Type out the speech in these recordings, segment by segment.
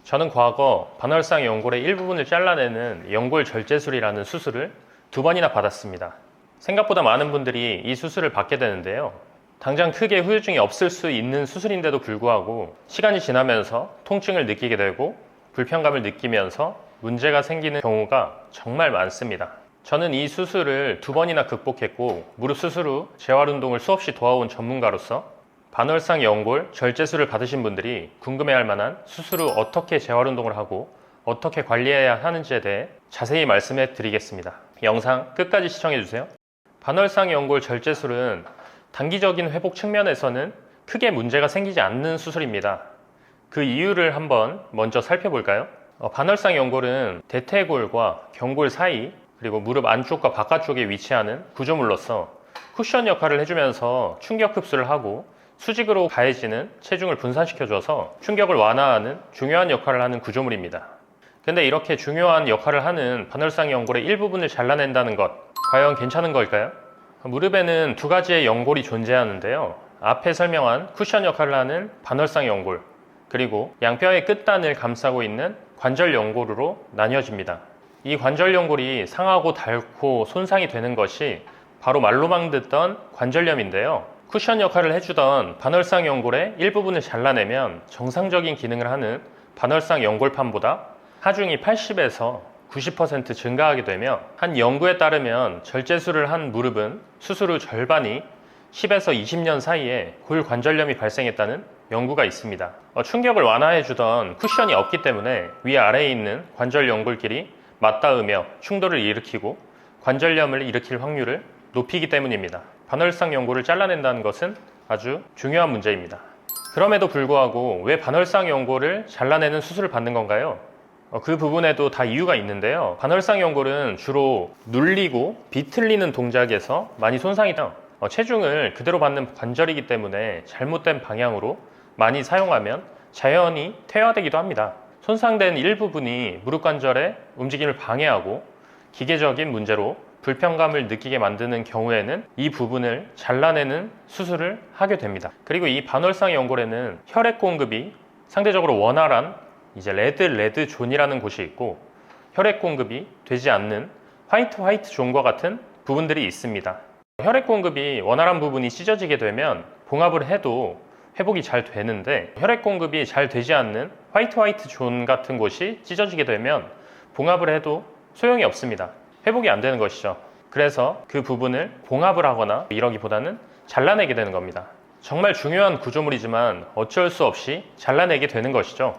저는 과거 반월상 연골의 일부분을 잘라내는 연골 절제술이라는 수술을 2번이나 받았습니다. 생각보다 많은 분들이 이 수술을 받게 되는데요. 당장 크게 후유증이 없을 수 있는 수술인데도 불구하고 시간이 지나면서 통증을 느끼게 되고 불편감을 느끼면서 문제가 생기는 경우가 정말 많습니다. 저는 이 수술을 2번이나 극복했고 무릎 수술 후 재활운동을 수없이 도와온 전문가로서 반월상 연골 절제술을 받으신 분들이 궁금해할 만한 수술 후 어떻게 재활운동을 하고 어떻게 관리해야 하는지에 대해 자세히 말씀해 드리겠습니다. 영상 끝까지 시청해 주세요. 반월상 연골 절제술은 단기적인 회복 측면에서는 크게 문제가 생기지 않는 수술입니다. 그 이유를 한번 먼저 살펴볼까요? 반월상 연골은 대퇴골과 경골 사이 그리고 무릎 안쪽과 바깥쪽에 위치하는 구조물로서 쿠션 역할을 해주면서 충격 흡수를 하고 수직으로 가해지는 체중을 분산시켜줘서 충격을 완화하는 중요한 역할을 하는 구조물입니다. 근데 이렇게 중요한 역할을 하는 반월상 연골의 일부분을 잘라낸다는 것, 과연 괜찮은 걸까요? 무릎에는 2가지의 연골이 존재하는데요. 앞에 설명한 쿠션 역할을 하는 반월상 연골, 그리고 양뼈의 끝단을 감싸고 있는 관절 연골으로 나뉘어집니다. 이 관절 연골이 상하고 닳고 손상이 되는 것이 바로 말로만 듣던 관절염인데요. 쿠션 역할을 해주던 반월상 연골의 일부분을 잘라내면 정상적인 기능을 하는 반월상 연골판보다 하중이 80에서 90% 증가하게 되며 한 연구에 따르면 절제술을 한 무릎은 수술 후 절반이 10에서 20년 사이에 골관절염이 발생했다는 연구가 있습니다. 충격을 완화해주던 쿠션이 없기 때문에 위아래에 있는 관절 연골끼리 맞닿으며 충돌을 일으키고 관절염을 일으킬 확률을 높이기 때문입니다. 반월상 연골을 잘라낸다는 것은 아주 중요한 문제입니다. 그럼에도 불구하고 왜 반월상 연골을 잘라내는 수술을 받는 건가요? 그 부분에도 다 이유가 있는데요. 반월상 연골은 주로 눌리고 비틀리는 동작에서 많이 손상이 돼요. 체중을 그대로 받는 관절이기 때문에 잘못된 방향으로 많이 사용하면 자연히 퇴화되기도 합니다. 손상된 일부분이 무릎 관절의 움직임을 방해하고 기계적인 문제로 불편감을 느끼게 만드는 경우에는 이 부분을 잘라내는 수술을 하게 됩니다. 그리고 이 반월상 연골에는 혈액 공급이 상대적으로 원활한 레드 존이라는 곳이 있고 혈액 공급이 되지 않는 화이트 존과 같은 부분들이 있습니다. 혈액 공급이 원활한 부분이 찢어지게 되면 봉합을 해도 회복이 잘 되는데 혈액 공급이 잘 되지 않는 화이트 존 같은 곳이 찢어지게 되면 봉합을 해도 소용이 없습니다. 회복이 안 되는 것이죠. 그래서 그 부분을 봉합을 하거나 이러기보다는 잘라내게 되는 겁니다. 정말 중요한 구조물이지만 어쩔 수 없이 잘라내게 되는 것이죠.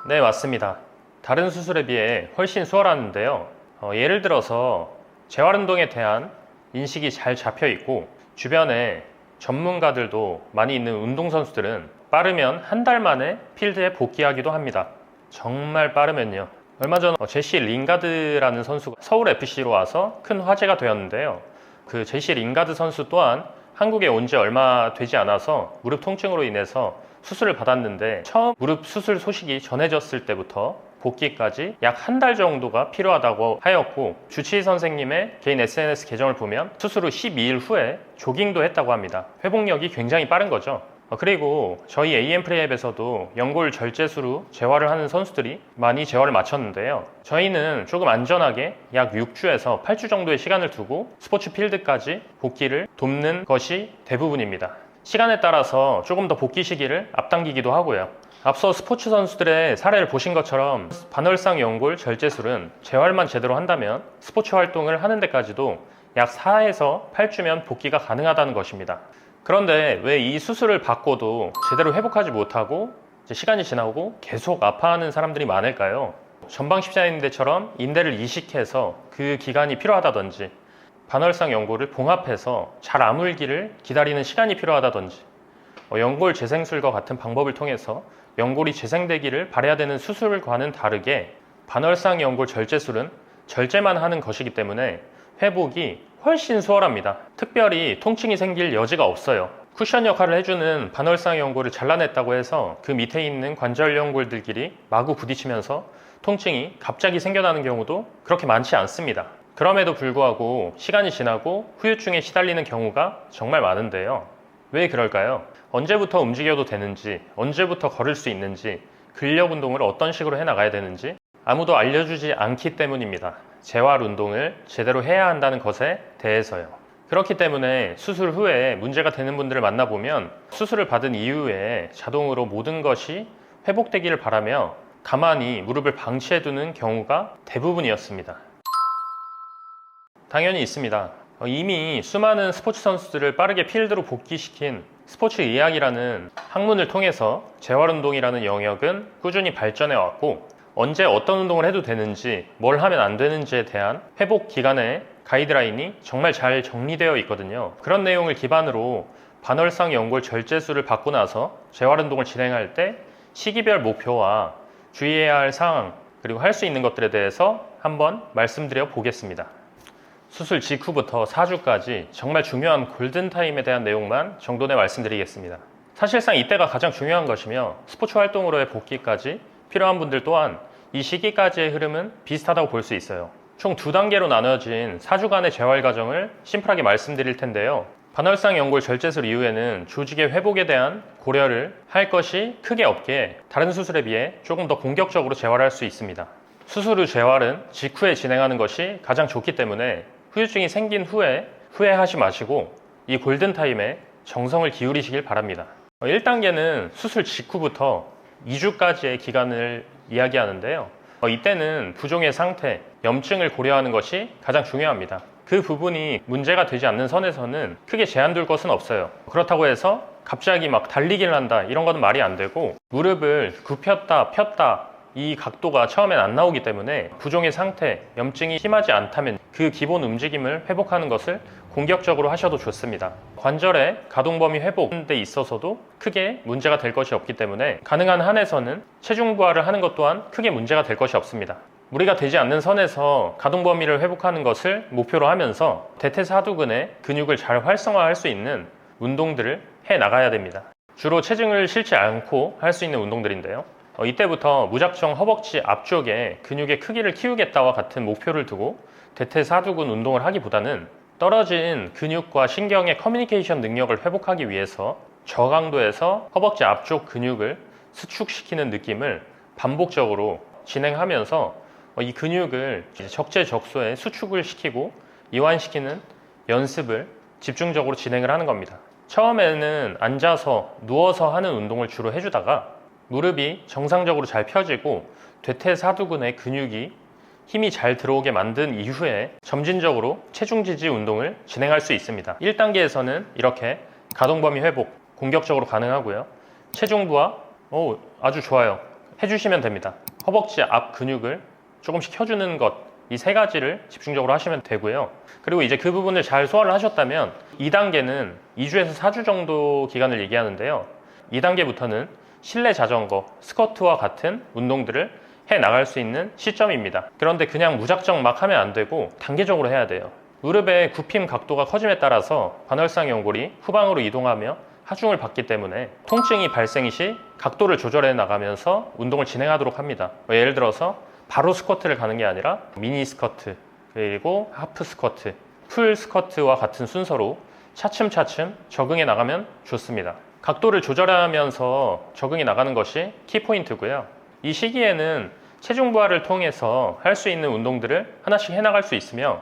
네, 맞습니다. 다른 수술에 비해 훨씬 수월하는데요. 예를 들어서 재활운동에 대한 인식이 잘 잡혀 있고 주변에 전문가들도 많이 있는 운동선수들은 빠르면 한 달 만에 필드에 복귀하기도 합니다. 정말 빠르면요. 얼마 전 제시 링가드라는 선수가 서울 FC로 와서 큰 화제가 되었는데요. 그 제시 링가드 선수 또한 한국에 온 지 얼마 되지 않아서 무릎 통증으로 인해서 수술을 받았는데 처음 무릎 수술 소식이 전해졌을 때부터 복귀까지 약 한 달 정도가 필요하다고 하였고 주치의 선생님의 개인 SNS 계정을 보면 수술 후 12일 후에 조깅도 했다고 합니다. 회복력이 굉장히 빠른 거죠. 그리고 저희 AM프리앱에서도 연골 절제술 후 재활을 하는 선수들이 많이 재활을 마쳤는데요. 저희는 조금 안전하게 약 6주에서 8주 정도의 시간을 두고 스포츠 필드까지 복귀를 돕는 것이 대부분입니다. 시간에 따라서 조금 더 복귀 시기를 앞당기기도 하고요. 앞서 스포츠 선수들의 사례를 보신 것처럼 반월상 연골 절제술은 재활만 제대로 한다면 스포츠 활동을 하는 데까지도 약 4에서 8주면 복귀가 가능하다는 것입니다. 그런데 왜 이 수술을 받고도 제대로 회복하지 못하고 시간이 지나고 계속 아파하는 사람들이 많을까요? 전방 십자인대처럼 인대를 이식해서 그 기간이 필요하다든지 반월상 연골을 봉합해서 잘 아물기를 기다리는 시간이 필요하다든지 연골 재생술과 같은 방법을 통해서 연골이 재생되기를 바라야 되는 수술과는 다르게 반월상 연골 절제술은 절제만 하는 것이기 때문에 회복이 훨씬 수월합니다. 특별히 통증이 생길 여지가 없어요. 쿠션 역할을 해주는 반월상 연골을 잘라냈다고 해서 그 밑에 있는 관절 연골들끼리 마구 부딪히면서 통증이 갑자기 생겨나는 경우도 그렇게 많지 않습니다. 그럼에도 불구하고 시간이 지나고 후유증에 시달리는 경우가 정말 많은데요. 왜 그럴까요? 언제부터 움직여도 되는지, 언제부터 걸을 수 있는지 근력 운동을 어떤 식으로 해나가야 되는지 아무도 알려주지 않기 때문입니다. 재활 운동을 제대로 해야 한다는 것에 대해서요. 그렇기 때문에 수술 후에 문제가 되는 분들을 만나보면 수술을 받은 이후에 자동으로 모든 것이 회복되기를 바라며 가만히 무릎을 방치해두는 경우가 대부분이었습니다. 당연히 있습니다. 이미 수많은 스포츠 선수들을 빠르게 필드로 복귀시킨 스포츠 의학이라는 학문을 통해서 재활운동이라는 영역은 꾸준히 발전해 왔고, 언제 어떤 운동을 해도 되는지 뭘 하면 안 되는지에 대한 회복 기간의 가이드라인이 정말 잘 정리되어 있거든요. 그런 내용을 기반으로 반월상 연골 절제술을 받고 나서 재활운동을 진행할 때 시기별 목표와 주의해야 할 사항, 그리고 할 수 있는 것들에 대해서 한번 말씀드려 보겠습니다. 수술 직후부터 4주까지 정말 중요한 골든타임에 대한 내용만 정돈해 말씀드리겠습니다. 사실상 이때가 가장 중요한 것이며 스포츠 활동으로의 복귀까지 필요한 분들 또한 이 시기까지의 흐름은 비슷하다고 볼 수 있어요. 총 2단계로 나눠진 4주간의 재활 과정을 심플하게 말씀드릴 텐데요. 반월상 연골 절제술 이후에는 조직의 회복에 대한 고려를 할 것이 크게 없기에 다른 수술에 비해 조금 더 공격적으로 재활할 수 있습니다. 수술 후 재활은 직후에 진행하는 것이 가장 좋기 때문에 후유증이 생긴 후에 후회하지 마시고 이 골든타임에 정성을 기울이시길 바랍니다. 1단계는 수술 직후부터 2주까지의 기간을 이야기하는데요. 이때는 부종의 상태, 염증을 고려하는 것이 가장 중요합니다. 그 부분이 문제가 되지 않는 선에서는 크게 제한 둘 것은 없어요. 그렇다고 해서 갑자기 막 달리기를 한다, 이런 건 말이 안 되고, 무릎을 굽혔다 폈다 이 각도가 처음엔 안 나오기 때문에 부종의 상태, 염증이 심하지 않다면 그 기본 움직임을 회복하는 것을 공격적으로 하셔도 좋습니다. 관절의 가동 범위 회복에 있어서도 크게 문제가 될 것이 없기 때문에 가능한 한에서는 체중 부하를 하는 것 또한 크게 문제가 될 것이 없습니다. 무리가 되지 않는 선에서 가동 범위를 회복하는 것을 목표로 하면서 대퇴사두근의 근육을 잘 활성화할 수 있는 운동들을 해 나가야 됩니다. 주로 체중을 실지 않고 할 수 있는 운동들인데요. 이때부터 무작정 허벅지 앞쪽에 근육의 크기를 키우겠다와 같은 목표를 두고 대퇴사두근 운동을 하기보다는 떨어진 근육과 신경의 커뮤니케이션 능력을 회복하기 위해서 저강도에서 허벅지 앞쪽 근육을 수축시키는 느낌을 반복적으로 진행하면서 이 근육을 적재적소에 수축을 시키고 이완시키는 연습을 집중적으로 진행을 하는 겁니다. 처음에는 앉아서 누워서 하는 운동을 주로 해주다가 무릎이 정상적으로 잘 펴지고 대퇴사두근의 근육이 힘이 잘 들어오게 만든 이후에 점진적으로 체중 지지 운동을 진행할 수 있습니다. 1단계에서는 이렇게 가동 범위 회복 공격적으로 가능하고요. 체중 부하 아주 좋아요. 해주시면 됩니다. 허벅지 앞 근육을 조금씩 켜주는 것, 이 3가지를 집중적으로 하시면 되고요. 그리고 이제 그 부분을 잘 소화를 하셨다면 2단계는 2주에서 4주 정도 기간을 얘기하는데요. 2단계부터는 실내 자전거, 스쿼트와 같은 운동들을 해 나갈 수 있는 시점입니다. 그런데 그냥 무작정 막 하면 안 되고 단계적으로 해야 돼요. 무릎의 굽힘 각도가 커짐에 따라서 반월상 연골이 후방으로 이동하며 하중을 받기 때문에 통증이 발생 시 각도를 조절해 나가면서 운동을 진행하도록 합니다. 예를 들어서 바로 스쿼트를 가는 게 아니라 미니 스쿼트, 그리고 하프 스쿼트, 풀 스쿼트와 같은 순서로 차츰차츰 적응해 나가면 좋습니다. 각도를 조절하면서 적응이 나가는 것이 키포인트고요. 이 시기에는 체중 부하를 통해서 할 수 있는 운동들을 하나씩 해나갈 수 있으며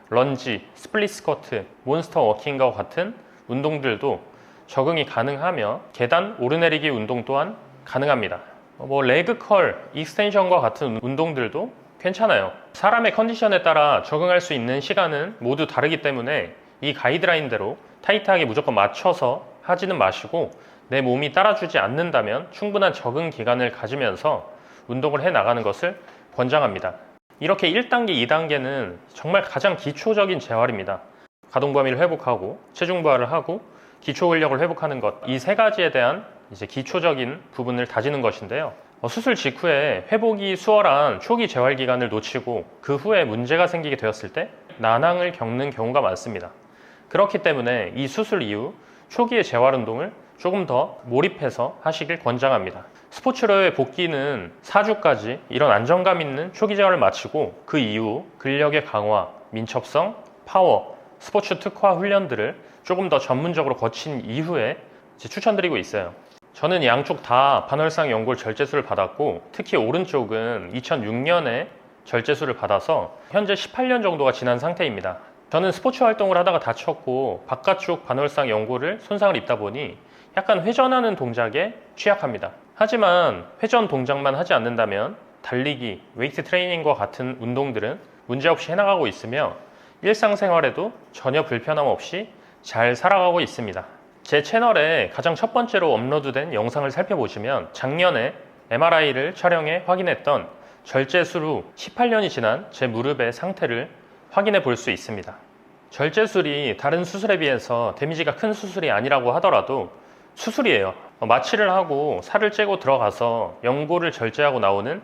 런지, 스플릿 스쿼트, 몬스터 워킹과 같은 운동들도 적응이 가능하며 계단 오르내리기 운동 또한 가능합니다. 레그 컬, 익스텐션과 같은 운동들도 괜찮아요. 사람의 컨디션에 따라 적응할 수 있는 시간은 모두 다르기 때문에 이 가이드라인대로 타이트하게 무조건 맞춰서 하지는 마시고 내 몸이 따라주지 않는다면 충분한 적응 기간을 가지면서 운동을 해 나가는 것을 권장합니다. 이렇게 1단계, 2단계는 정말 가장 기초적인 재활입니다. 가동 범위를 회복하고 체중 부하를 하고 기초 근력을 회복하는 것, 이 3가지에 대한 이제 기초적인 부분을 다지는 것인데요. 수술 직후에 회복이 수월한 초기 재활 기간을 놓치고 그 후에 문제가 생기게 되었을 때 난항을 겪는 경우가 많습니다. 그렇기 때문에 이 수술 이후 초기의 재활 운동을 조금 더 몰입해서 하시길 권장합니다. 스포츠로의 복귀는 4주까지 이런 안정감 있는 초기 재활을 마치고 그 이후 근력의 강화, 민첩성, 파워, 스포츠 특화 훈련들을 조금 더 전문적으로 거친 이후에 추천드리고 있어요. 저는 양쪽 다 반월상 연골 절제술을 받았고 특히 오른쪽은 2006년에 절제술을 받아서 현재 18년 정도가 지난 상태입니다. 저는 스포츠 활동을 하다가 다쳤고 바깥쪽 반월상 연골을 손상을 입다 보니 약간 회전하는 동작에 취약합니다. 하지만 회전 동작만 하지 않는다면 달리기, 웨이트 트레이닝과 같은 운동들은 문제없이 해나가고 있으며 일상생활에도 전혀 불편함 없이 잘 살아가고 있습니다. 제 채널에 가장 첫 번째로 업로드된 영상을 살펴보시면 작년에 MRI를 촬영해 확인했던 절제술 후 18년이 지난 제 무릎의 상태를 확인해 볼 수 있습니다. 절제술이 다른 수술에 비해서 데미지가 큰 수술이 아니라고 하더라도 수술이에요. 마취를 하고 살을 째고 들어가서 연골을 절제하고 나오는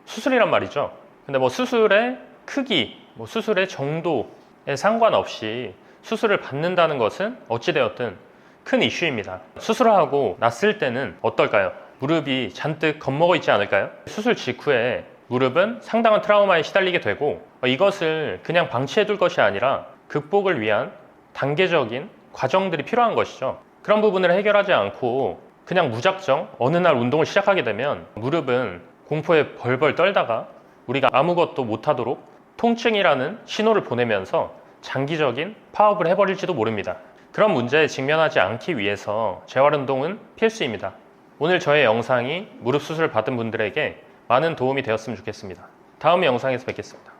수술이란 말이죠. 근데 수술의 크기, 수술의 정도에 상관없이 수술을 받는다는 것은 어찌되었든 큰 이슈입니다. 수술을 하고 났을 때는 어떨까요? 무릎이 잔뜩 겁먹어 있지 않을까요? 수술 직후에 무릎은 상당한 트라우마에 시달리게 되고 이것을 그냥 방치해둘 것이 아니라 극복을 위한 단계적인 과정들이 필요한 것이죠. 그런 부분을 해결하지 않고 그냥 무작정 어느 날 운동을 시작하게 되면 무릎은 공포에 벌벌 떨다가 우리가 아무것도 못하도록 통증이라는 신호를 보내면서 장기적인 파업을 해버릴지도 모릅니다. 그런 문제에 직면하지 않기 위해서 재활운동은 필수입니다. 오늘 저의 영상이 무릎 수술을 받은 분들에게 많은 도움이 되었으면 좋겠습니다. 다음 영상에서 뵙겠습니다.